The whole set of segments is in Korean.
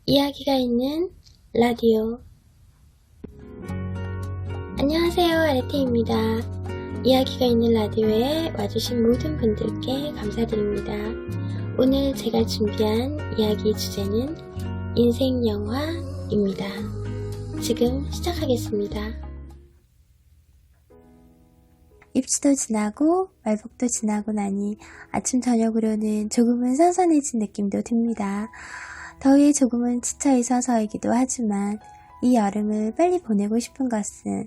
이야기가 있는 라디오. 안녕하세요, 아레테입니다. 이야기가 있는 라디오에 와주신 모든 분들께 감사드립니다. 오늘 제가 준비한 이야기 주제는 인생 영화입니다. 지금 시작하겠습니다. 입시도 지나고 말복도 지나고 나니 아침 저녁으로는 조금은 선선해진 느낌도 듭니다. 더위에 조금은 지쳐있어서이기도 하지만 이 여름을 빨리 보내고 싶은 것은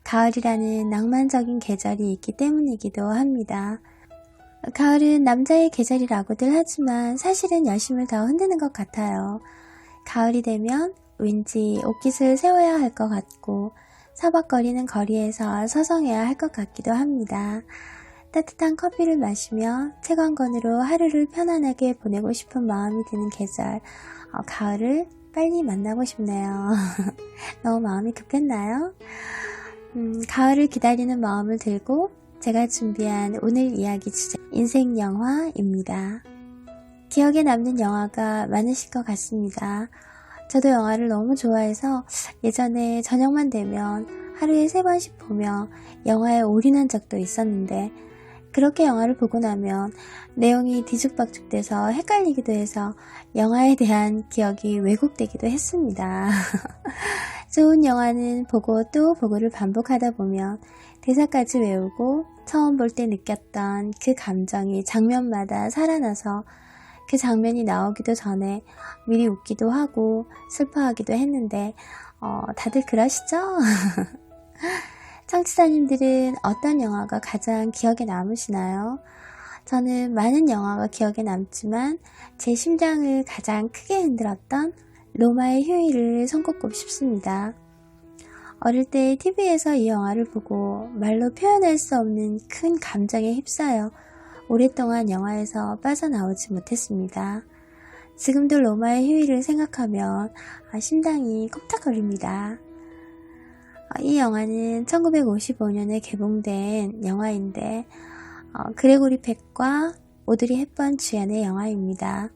가을이라는 낭만적인 계절이 있기 때문이기도 합니다. 가을은 남자의 계절이라고들 하지만 사실은 여심을 더 흔드는 것 같아요. 가을이 되면 왠지 옷깃을 세워야 할 것 같고 서벅거리는 거리에서 서성해야 할 것 같기도 합니다. 따뜻한 커피를 마시며 책 한 권으로 하루를 편안하게 보내고 싶은 마음이 드는 계절, 가을을 빨리 만나고 싶네요. 너무 마음이 급했나요? 가을을 기다리는 마음을 들고 제가 준비한 오늘 이야기 주제, 인생 영화입니다. 기억에 남는 영화가 많으실 것 같습니다. 저도 영화를 너무 좋아해서 예전에 저녁만 되면 하루에 3번씩 보며 영화에 올인한 적도 있었는데, 그렇게 영화를 보고 나면 내용이 뒤죽박죽돼서 헷갈리기도 해서 영화에 대한 기억이 왜곡되기도 했습니다. 좋은 영화는 보고 또 보고를 반복하다 보면 대사까지 외우고 처음 볼 때 느꼈던 그 감정이 장면마다 살아나서 그 장면이 나오기도 전에 미리 웃기도 하고 슬퍼하기도 했는데 다들 그러시죠? 청취자님들은 어떤 영화가 가장 기억에 남으시나요? 저는 많은 영화가 기억에 남지만 제 심장을 가장 크게 흔들었던 로마의 휴일을 손꼽고 싶습니다. 어릴 때 TV에서 이 영화를 보고 말로 표현할 수 없는 큰 감정에 휩싸여 오랫동안 영화에서 빠져나오지 못했습니다. 지금도 로마의 휴일을 생각하면 심장이 꼼짝거립니다. 이 영화는 1955년에 개봉된 영화인데 그레고리 팩과 오드리 헵번 주연의 영화입니다.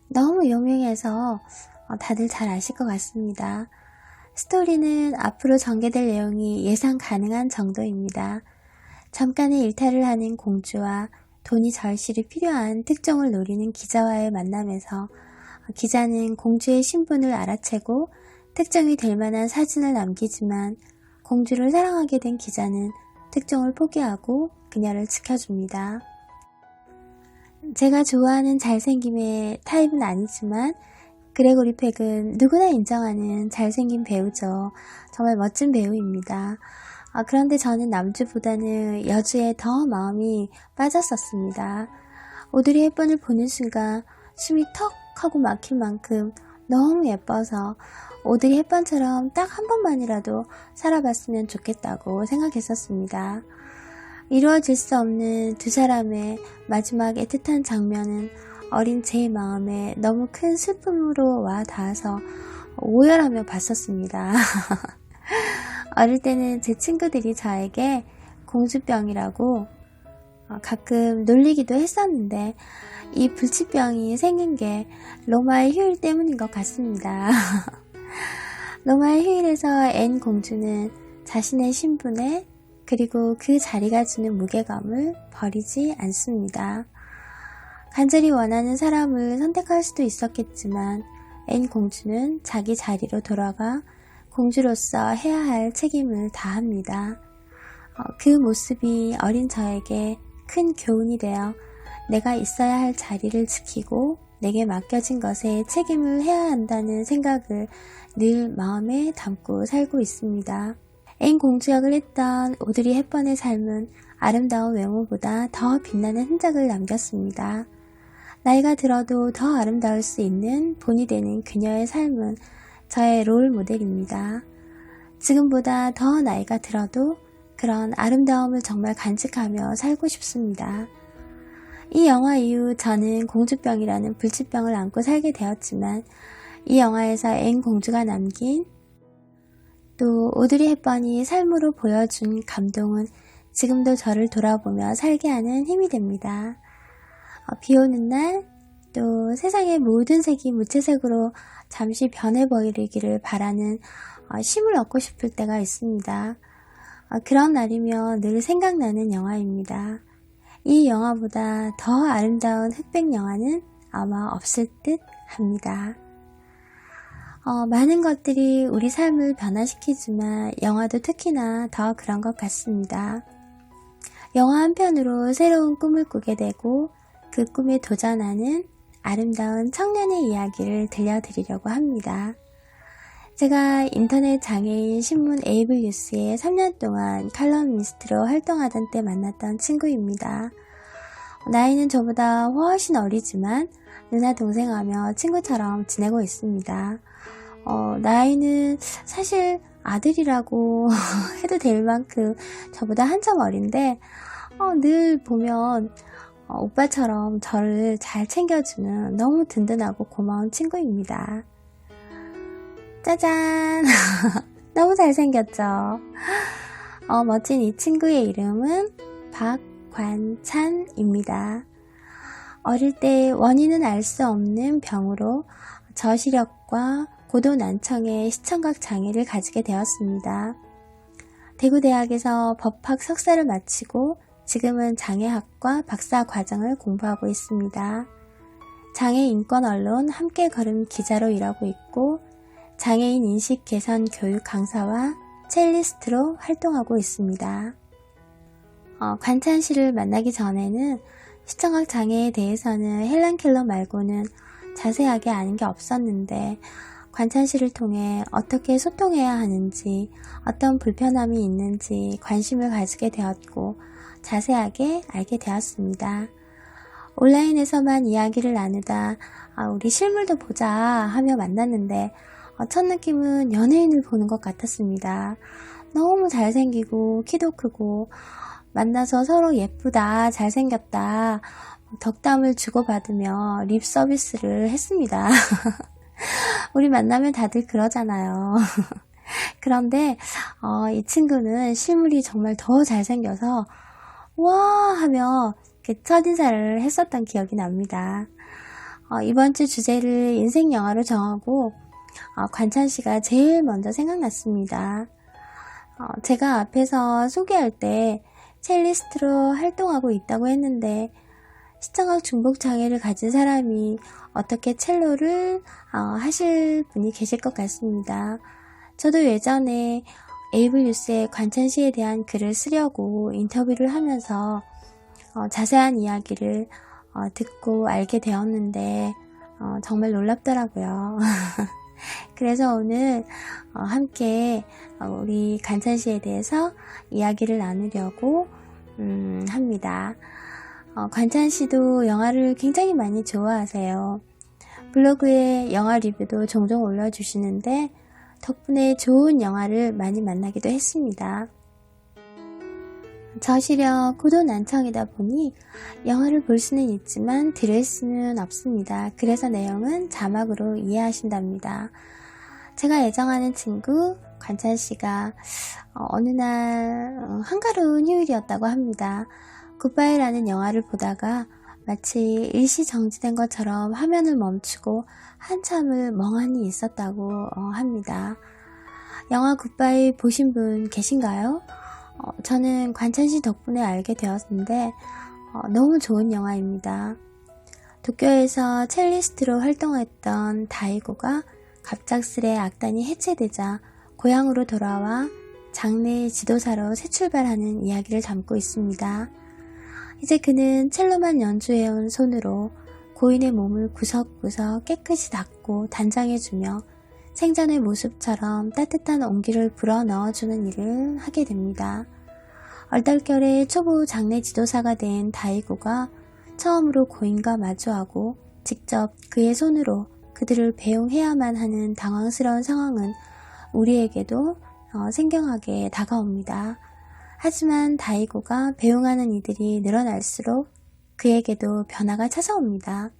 너무 유명해서 다들 잘 아실 것 같습니다. 스토리는 앞으로 전개될 내용이 예상 가능한 정도입니다. 잠깐의 일탈을 하는 공주와 돈이 절실히 필요한 특종을 노리는 기자와의 만남에서 기자는 공주의 신분을 알아채고 특종이 될 만한 사진을 남기지만 공주를 사랑하게 된 기자는 특종을 포기하고 그녀를 지켜줍니다. 제가 좋아하는 잘생김의 타입은 아니지만 그레고리 팩은 누구나 인정하는 잘생긴 배우죠. 정말 멋진 배우입니다. 그런데 저는 남주보다는 여주에 더 마음이 빠졌었습니다. 오드리 헵번을 보는 순간 숨이 턱 하고 막힐 만큼 너무 예뻐서 오드리 헵번처럼 딱 한 번만이라도 살아봤으면 좋겠다고 생각했었습니다. 이루어질 수 없는 두 사람의 마지막 애틋한 장면은 어린 제 마음에 너무 큰 슬픔으로 와 닿아서 오열하며 봤었습니다. 어릴 때는 제 친구들이 저에게 공주병이라고 가끔 놀리기도 했었는데 이 불치병이 생긴 게 로마의 휴일 때문인 것 같습니다. 로마의 휴일에서 앤 공주는 자신의 신분에 그리고 그 자리가 주는 무게감을 버리지 않습니다. 간절히 원하는 사람을 선택할 수도 있었겠지만 앤 공주는 자기 자리로 돌아가 공주로서 해야 할 책임을 다합니다. 그 모습이 어린 저에게 큰 교훈이 되어 내가 있어야 할 자리를 지키고 내게 맡겨진 것에 책임을 해야 한다는 생각을 늘 마음에 담고 살고 있습니다. 앤 공주 역을 했던 오드리 헵번의 삶은 아름다운 외모보다 더 빛나는 흔적을 남겼습니다. 나이가 들어도 더 아름다울 수 있는 본이 되는 그녀의 삶은 저의 롤 모델입니다. 지금보다 더 나이가 들어도 그런 아름다움을 정말 간직하며 살고 싶습니다. 이 영화 이후 저는 공주병이라는 불치병을 안고 살게 되었지만 이 영화에서 앤 공주가 남긴 또 오드리 헵번이 삶으로 보여준 감동은 지금도 저를 돌아보며 살게 하는 힘이 됩니다. 비 오는 날, 또 세상의 모든 색이 무채색으로 잠시 변해버리기를 바라는 쉼을 얻고 싶을 때가 있습니다. 그런 날이면 늘 생각나는 영화입니다. 이 영화보다 더 아름다운 흑백 영화는 아마 없을 듯 합니다. 많은 것들이 우리 삶을 변화시키지만 영화도 특히나 더 그런 것 같습니다. 영화 한 편으로 새로운 꿈을 꾸게 되고 그 꿈에 도전하는 아름다운 청년의 이야기를 들려드리려고 합니다. 제가 인터넷 장애인 신문 에이블뉴스에 3년 동안 칼럼니스트로 활동하던 때 만났던 친구입니다. 나이는 저보다 훨씬 어리지만 누나 동생하며 친구처럼 지내고 있습니다. 나이는 사실 아들이라고 해도 될 만큼 저보다 한참 어린데 늘 보면 오빠처럼 저를 잘 챙겨주는 너무 든든하고 고마운 친구입니다. 짜잔! 너무 잘생겼죠? 멋진 이 친구의 이름은 박관찬입니다. 어릴 때 원인은 알 수 없는 병으로 저시력과 고도난청의 시청각 장애를 가지게 되었습니다. 대구대학에서 법학 석사를 마치고 지금은 장애학과 박사 과정을 공부하고 있습니다. 장애인권 언론 함께 걸음 기자로 일하고 있고 장애인 인식 개선 교육 강사와 첼리스트로 활동하고 있습니다. 관찬 씨를 만나기 전에는 시청각 장애에 대해서는 헬렌 켈러 말고는 자세하게 아는 게 없었는데 관찬 씨를 통해 어떻게 소통해야 하는지, 어떤 불편함이 있는지 관심을 가지게 되었고 자세하게 알게 되었습니다. 온라인에서만 이야기를 나누다 우리 실물도 보자 하며 만났는데 첫 느낌은 연예인을 보는 것 같았습니다. 너무 잘생기고 키도 크고 만나서 서로 예쁘다, 잘생겼다 덕담을 주고받으며 립 서비스를 했습니다. 우리 만나면 다들 그러잖아요. 그런데 이 친구는 실물이 정말 더 잘생겨서 와 하며 첫인사를 했었던 기억이 납니다. 이번 주 주제를 인생 영화로 정하고 관찬 씨가 제일 먼저 생각났습니다. 제가 앞에서 소개할 때 첼리스트로 활동하고 있다고 했는데 시청각 중복 장애를 가진 사람이 어떻게 첼로를 하실 분이 계실 것 같습니다. 저도 예전에 에이블뉴스에 관찬 씨에 대한 글을 쓰려고 인터뷰를 하면서 자세한 이야기를 듣고 알게 되었는데 정말 놀랍더라고요. 그래서 오늘 함께 우리 관찬 씨에 대해서 이야기를 나누려고 합니다. 관찬 씨도 영화를 굉장히 많이 좋아하세요. 블로그에 영화 리뷰도 종종 올려주시는데 덕분에 좋은 영화를 많이 만나기도 했습니다. 저시력 고도난청이다 보니 영화를 볼 수는 있지만 들을 수는 없습니다. 그래서 내용은 자막으로 이해하신답니다. 제가 애정하는 친구 관찬 씨가 어느 날 한가로운 휴일이었다고 합니다. 굿바이라는 영화를 보다가 마치 일시 정지된 것처럼 화면을 멈추고 한참을 멍하니 있었다고 합니다. 영화 굿바이 보신 분 계신가요? 저는 관찬 씨 덕분에 알게 되었는데 너무 좋은 영화입니다. 도쿄에서 첼리스트로 활동했던 다이고가 갑작스레 악단이 해체되자 고향으로 돌아와 장례 지도사로 새 출발하는 이야기를 담고 있습니다. 이제 그는 첼로만 연주해온 손으로 고인의 몸을 구석구석 깨끗이 닦고 단장해주며 생전의 모습처럼 따뜻한 온기를 불어 넣어주는 일을 하게 됩니다. 얼떨결에 초보 장례 지도사가 된 다이고가 처음으로 고인과 마주하고 직접 그의 손으로 그들을 배웅해야만 하는 당황스러운 상황은 우리에게도 생경하게 다가옵니다. 하지만 다이고가 배웅하는 이들이 늘어날수록 그에게도 변화가 찾아옵니다.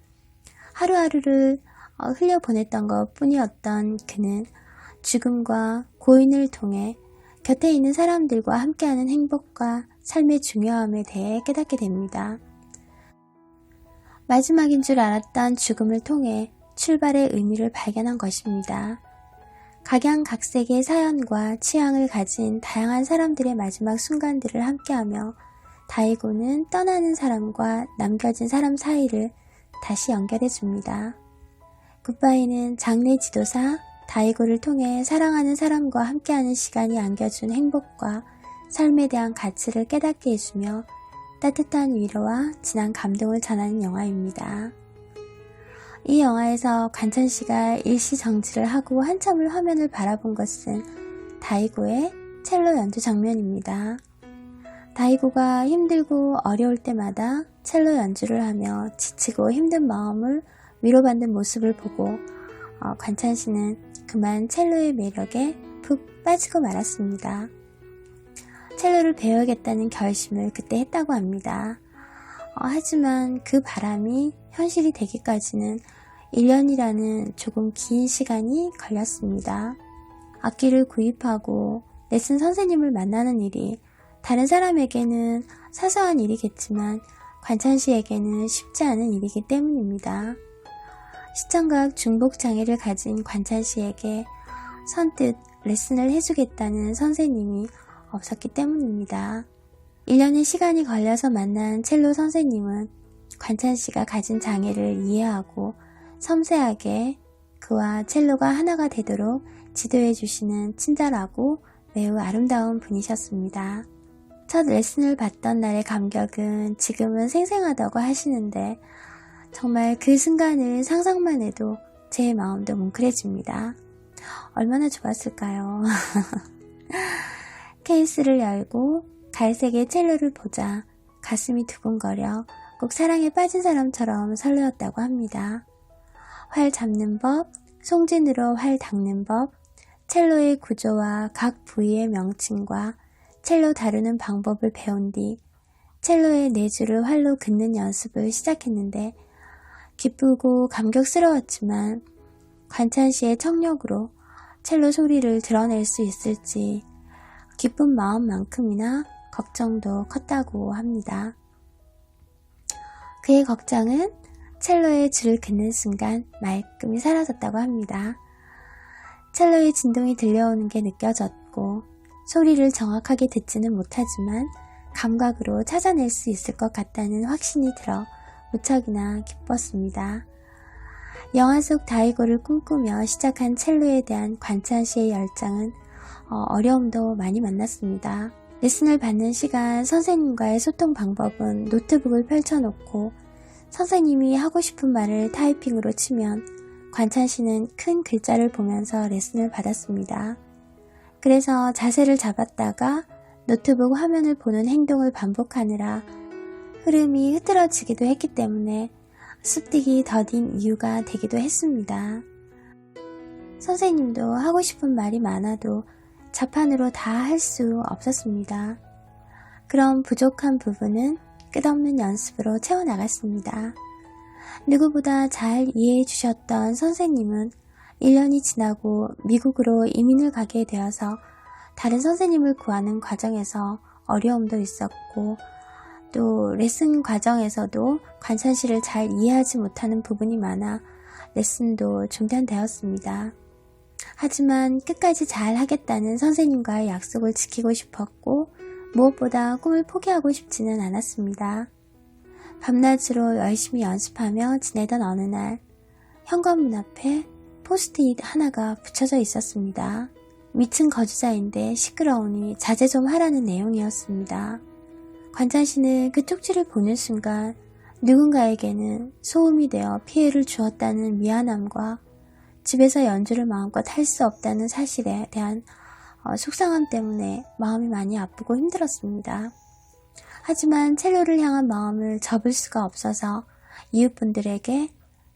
하루하루를 흘려보냈던 것 뿐이었던 그는 죽음과 고인을 통해 곁에 있는 사람들과 함께하는 행복과 삶의 중요함에 대해 깨닫게 됩니다. 마지막인 줄 알았던 죽음을 통해 출발의 의미를 발견한 것입니다. 각양각색의 사연과 취향을 가진 다양한 사람들의 마지막 순간들을 함께하며 다이고는 떠나는 사람과 남겨진 사람 사이를 다시 연결해줍니다. 굿바이는 장례 지도사 다이고를 통해 사랑하는 사람과 함께하는 시간이 안겨준 행복과 삶에 대한 가치를 깨닫게 해주며 따뜻한 위로와 진한 감동을 전하는 영화입니다. 이 영화에서 관찬씨가 일시정지를 하고 한참을 화면을 바라본 것은 다이고의 첼로 연주 장면입니다. 다이고가 힘들고 어려울 때마다 첼로 연주를 하며 지치고 힘든 마음을 위로받는 모습을 보고 관찬씨는 그만 첼로의 매력에 푹 빠지고 말았습니다. 첼로를 배워야겠다는 결심을 그때 했다고 합니다. 하지만 그 바람이 현실이 되기까지는 1년이라는 조금 긴 시간이 걸렸습니다. 악기를 구입하고 레슨 선생님을 만나는 일이 다른 사람에게는 사소한 일이겠지만 관찬씨에게는 쉽지 않은 일이기 때문입니다. 시청각 중복장애를 가진 관찬씨에게 선뜻 레슨을 해주겠다는 선생님이 없었기 때문입니다. 1년의 시간이 걸려서 만난 첼로 선생님은 관찬씨가 가진 장애를 이해하고 섬세하게 그와 첼로가 하나가 되도록 지도해 주시는 친절하고 매우 아름다운 분이셨습니다. 첫 레슨을 받던 날의 감격은 지금은 생생하다고 하시는데 정말 그 순간을 상상만 해도 제 마음도 뭉클해집니다. 얼마나 좋았을까요? 케이스를 열고 갈색의 첼로를 보자 가슴이 두근거려 꼭 사랑에 빠진 사람처럼 설레었다고 합니다. 활 잡는 법, 송진으로 활 닦는 법, 첼로의 구조와 각 부위의 명칭과 첼로 다루는 방법을 배운 뒤 첼로의 내주를 활로 긋는 연습을 시작했는데 기쁘고 감격스러웠지만 관찬씨의 청력으로 첼로 소리를 드러낼 수 있을지 기쁜 마음만큼이나 걱정도 컸다고 합니다. 그의 걱정은 첼로의 줄을 긋는 순간 말끔히 사라졌다고 합니다. 첼로의 진동이 들려오는 게 느껴졌고 소리를 정확하게 듣지는 못하지만 감각으로 찾아낼 수 있을 것 같다는 확신이 들어 무척이나 기뻤습니다. 영화 속 다이고를 꿈꾸며 시작한 첼로에 대한 관찬씨의 열정은 어려움도 많이 만났습니다. 레슨을 받는 시간 선생님과의 소통 방법은 노트북을 펼쳐놓고 선생님이 하고 싶은 말을 타이핑으로 치면 관찬씨는 큰 글자를 보면서 레슨을 받았습니다. 그래서 자세를 잡았다가 노트북 화면을 보는 행동을 반복하느라 흐름이 흐트러지기도 했기 때문에 습득이 더딘 이유가 되기도 했습니다. 선생님도 하고 싶은 말이 많아도 자판으로 다 할 수 없었습니다. 그런 부족한 부분은 끝없는 연습으로 채워나갔습니다. 누구보다 잘 이해해 주셨던 선생님은 1년이 지나고 미국으로 이민을 가게 되어서 다른 선생님을 구하는 과정에서 어려움도 있었고 또 레슨 과정에서도 관찬씨를 잘 이해하지 못하는 부분이 많아 레슨도 중단되었습니다. 하지만 끝까지 잘 하겠다는 선생님과의 약속을 지키고 싶었고 무엇보다 꿈을 포기하고 싶지는 않았습니다. 밤낮으로 열심히 연습하며 지내던 어느 날 현관문 앞에 포스트잇 하나가 붙여져 있었습니다. 위층 거주자인데 시끄러우니 자제 좀 하라는 내용이었습니다. 관찬씨는 그 쪽지를 보는 순간 누군가에게는 소음이 되어 피해를 주었다는 미안함과 집에서 연주를 마음껏 할 수 없다는 사실에 대한 속상함 때문에 마음이 많이 아프고 힘들었습니다. 하지만 첼로를 향한 마음을 접을 수가 없어서 이웃분들에게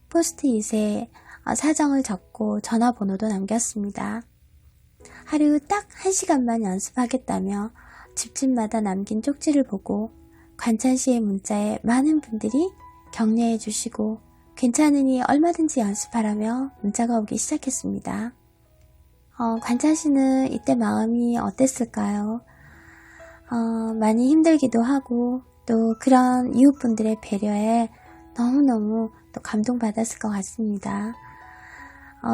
포스트잇에 사정을 적고 전화번호도 남겼습니다. 하루 딱 1시간만 연습하겠다며 집집마다 남긴 쪽지를 보고 관찬 씨의 문자에 많은 분들이 격려해 주시고 괜찮으니 얼마든지 연습하라며 문자가 오기 시작했습니다. 관찬 씨는 이때 마음이 어땠을까요? 많이 힘들기도 하고 또 그런 이웃분들의 배려에 너무너무 또 감동받았을 것 같습니다.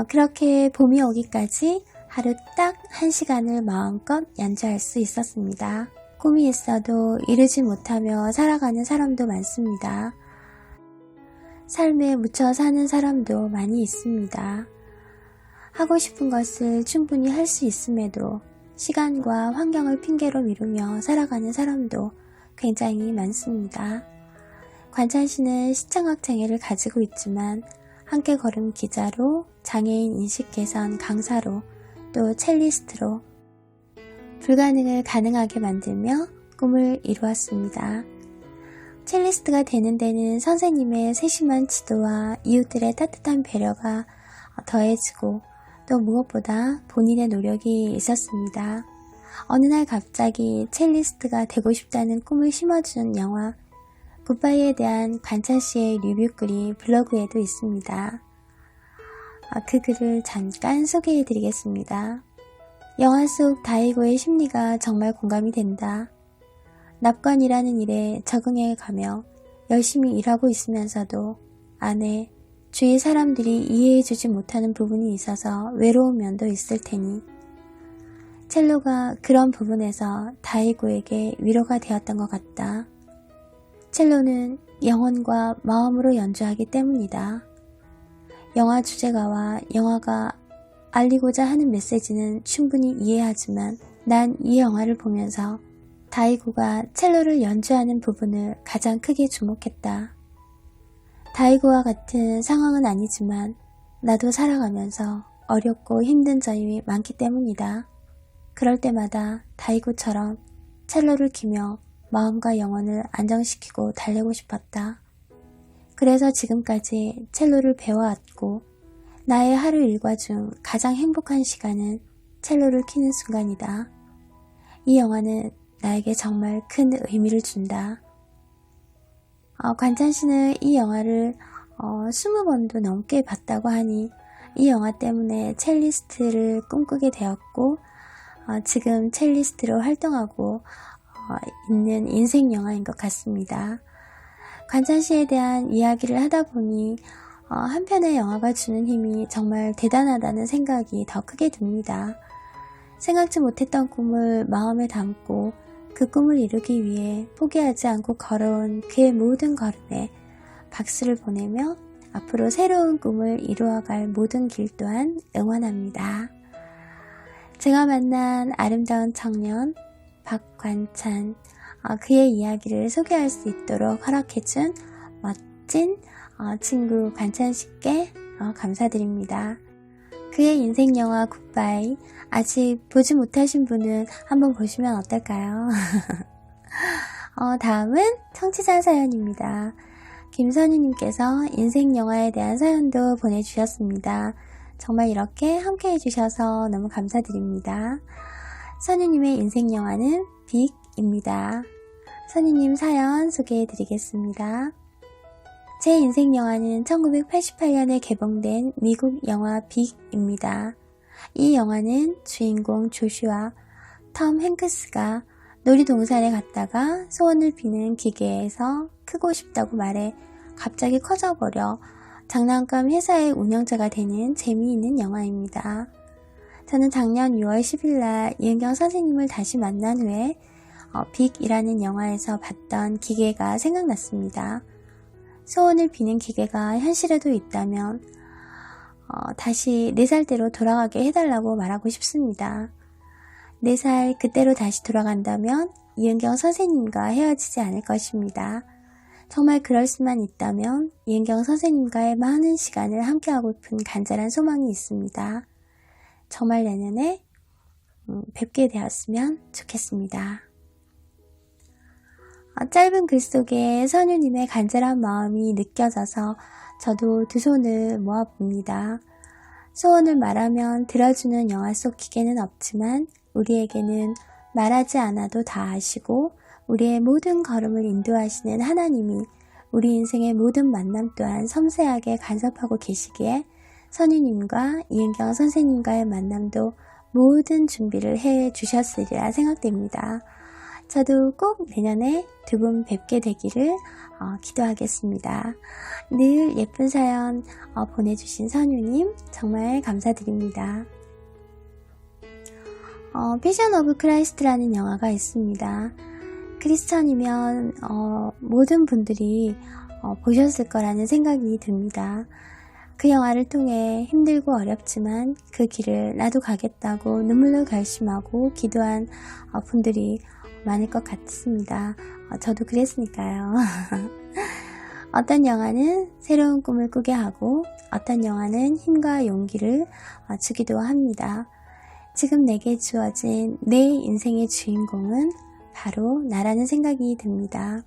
그렇게 봄이 오기까지 하루 딱 1시간을 마음껏 연주할 수 있었습니다. 꿈이 있어도 이루지 못하며 살아가는 사람도 많습니다. 삶에 묻혀 사는 사람도 많이 있습니다. 하고 싶은 것을 충분히 할 수 있음에도 시간과 환경을 핑계로 미루며 살아가는 사람도 굉장히 많습니다. 관찬 씨는 시청각 장애를 가지고 있지만 함께 걸음 기자로, 장애인 인식 개선 강사로, 또 첼리스트로 불가능을 가능하게 만들며 꿈을 이루었습니다. 첼리스트가 되는 데는 선생님의 세심한 지도와 이웃들의 따뜻한 배려가 더해지고 또 무엇보다 본인의 노력이 있었습니다. 어느 날 갑자기 첼리스트가 되고 싶다는 꿈을 심어준 영화 굿바이에 대한 관찬 씨의 리뷰글이 블로그에도 있습니다. 그 글을 잠깐 소개해 드리겠습니다. 영화 속 다이고의 심리가 정말 공감이 된다. 납관이라는 일에 적응해 가며 열심히 일하고 있으면서도 안에 주위 사람들이 이해해주지 못하는 부분이 있어서 외로운 면도 있을 테니 첼로가 그런 부분에서 다이고에게 위로가 되었던 것 같다. 첼로는 영혼과 마음으로 연주하기 때문이다. 영화 주제가와 영화가 알리고자 하는 메시지는 충분히 이해하지만 난 이 영화를 보면서 다이고가 첼로를 연주하는 부분을 가장 크게 주목했다. 다이고와 같은 상황은 아니지만 나도 살아가면서 어렵고 힘든 점이 많기 때문이다. 그럴 때마다 다이고처럼 첼로를 키며 마음과 영혼을 안정시키고 달래고 싶었다. 그래서 지금까지 첼로를 배워왔고 나의 하루 일과 중 가장 행복한 시간은 첼로를 키는 순간이다. 이 영화는 나에게 정말 큰 의미를 준다. 관찬 씨는 이 영화를 20번도 넘게 봤다고 하니 이 영화 때문에 첼리스트를 꿈꾸게 되었고 지금 첼리스트로 활동하고 있는 인생 영화인 것 같습니다. 관찬 씨에 대한 이야기를 하다 보니 한 편의 영화가 주는 힘이 정말 대단하다는 생각이 더 크게 듭니다. 생각지 못했던 꿈을 마음에 담고 그 꿈을 이루기 위해 포기하지 않고 걸어온 그의 모든 걸음에 박수를 보내며 앞으로 새로운 꿈을 이루어갈 모든 길 또한 응원합니다. 제가 만난 아름다운 청년 박관찬, 그의 이야기를 소개할 수 있도록 허락해준 멋진 친구 관찬 씨께 감사드립니다. 그의 인생 영화 굿바이 아직 보지 못하신 분은 한번 보시면 어떨까요? 다음은 청취자 사연입니다. 김선희님께서 인생 영화에 대한 사연도 보내주셨습니다. 정말 이렇게 함께 해주셔서 너무 감사드립니다. 선희님의 인생 영화는 빅입니다. 선희님 사연 소개해드리겠습니다. 제 인생 영화는 1988년에 개봉된 미국 영화 빅입니다. 이 영화는 주인공 조슈아, 톰 행크스가 놀이동산에 갔다가 소원을 비는 기계에서 크고 싶다고 말해 갑자기 커져버려 장난감 회사의 운영자가 되는 재미있는 영화입니다. 저는 작년 6월 10일 날 이은경 선생님을 다시 만난 후에 빅이라는 영화에서 봤던 기계가 생각났습니다. 소원을 비는 기계가 현실에도 있다면 다시 4살대로 돌아가게 해달라고 말하고 싶습니다. 4살 그때로 다시 돌아간다면 이은경 선생님과 헤어지지 않을 것입니다. 정말 그럴 수만 있다면 이은경 선생님과의 많은 시간을 함께하고픈 간절한 소망이 있습니다. 정말 내년에 뵙게 되었으면 좋겠습니다. 짧은 글 속에 선유님의 간절한 마음이 느껴져서 저도 두 손을 모아봅니다. 소원을 말하면 들어주는 영화 속 기계는 없지만 우리에게는 말하지 않아도 다 아시고 우리의 모든 걸음을 인도하시는 하나님이 우리 인생의 모든 만남 또한 섬세하게 간섭하고 계시기에 선유님과 이은경 선생님과의 만남도 모든 준비를 해 주셨으리라 생각됩니다. 저도 꼭 내년에 두 분 뵙게 되기를 기도하겠습니다. 늘 예쁜 사연 보내주신 선유님 정말 감사드립니다. 패션 오브 크라이스트라는 영화가 있습니다. 크리스천이면 모든 분들이 보셨을 거라는 생각이 듭니다. 그 영화를 통해 힘들고 어렵지만 그 길을 나도 가겠다고 눈물로 결심하고 기도한 분들이 많을 것 같습니다. 저도 그랬으니까요. 어떤 영화는 새로운 꿈을 꾸게 하고 어떤 영화는 힘과 용기를 주기도 합니다. 지금 내게 주어진 내 인생의 주인공은 바로 나라는 생각이 듭니다.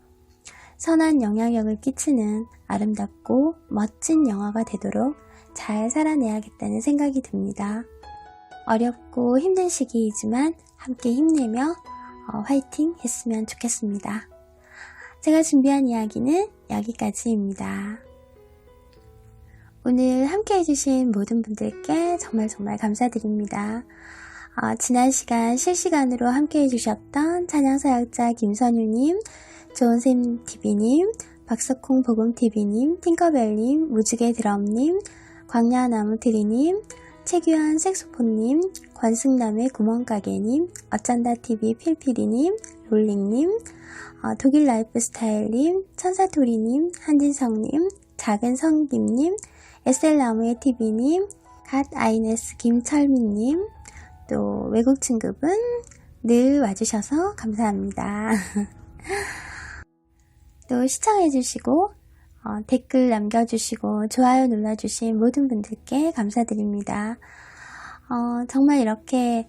선한 영향력을 끼치는 아름답고 멋진 영화가 되도록 잘 살아내야겠다는 생각이 듭니다. 어렵고 힘든 시기이지만 함께 힘내며 화이팅 했으면 좋겠습니다. 제가 준비한 이야기는 여기까지입니다. 오늘 함께 해주신 모든 분들께 정말 감사드립니다. 지난 시간 실시간으로 함께 해주셨던 찬양사역자 김선유님, 좋은샘TV님, 박석콩 복음TV님, 팅커벨님, 무지개 드럼님, 광야나무트리님, 최규환 색소폰님, 권승남의 구멍가게님, 어쩐다TV 필피디님, 롤링님, 독일 라이프스타일님, 천사토리님, 한진성님, 작은성김님, SL나무의 TV님, 갓아이네스 김철민님, 또 외국 친구분 늘 와주셔서 감사합니다. 또 시청해주시고 댓글 남겨주시고 좋아요 눌러주신 모든 분들께 감사드립니다. 정말 이렇게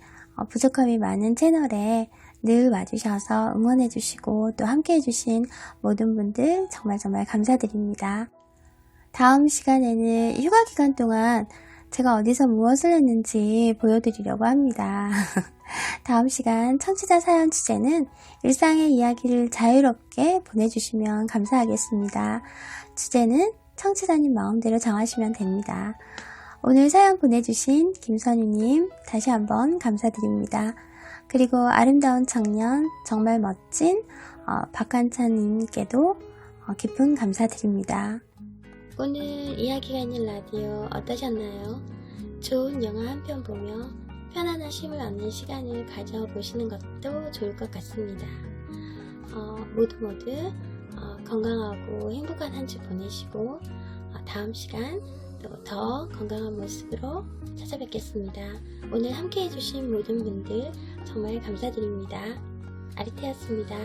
부족함이 많은 채널에 늘 와주셔서 응원해주시고 또 함께해주신 모든 분들 정말 감사드립니다. 다음 시간에는 휴가 기간 동안 제가 어디서 무엇을 했는지 보여드리려고 합니다. 다음 시간 청취자 사연 주제는 일상의 이야기를 자유롭게 보내주시면 감사하겠습니다. 주제는 청취자님 마음대로 정하시면 됩니다. 오늘 사연 보내주신 김선유님 다시 한번 감사드립니다. 그리고 아름다운 청년 정말 멋진 박한찬님께도 깊은 감사드립니다. 오늘 이야기가 있는 라디오 어떠셨나요? 좋은 영화 한 편 보며 편안한 쉼을 얻는 시간을 가져보시는 것도 좋을 것 같습니다. 모두 건강하고 행복한 한 주 보내시고 다음 시간 또 더 건강한 모습으로 찾아뵙겠습니다. 오늘 함께 해주신 모든 분들 정말 감사드립니다. 아리테였습니다.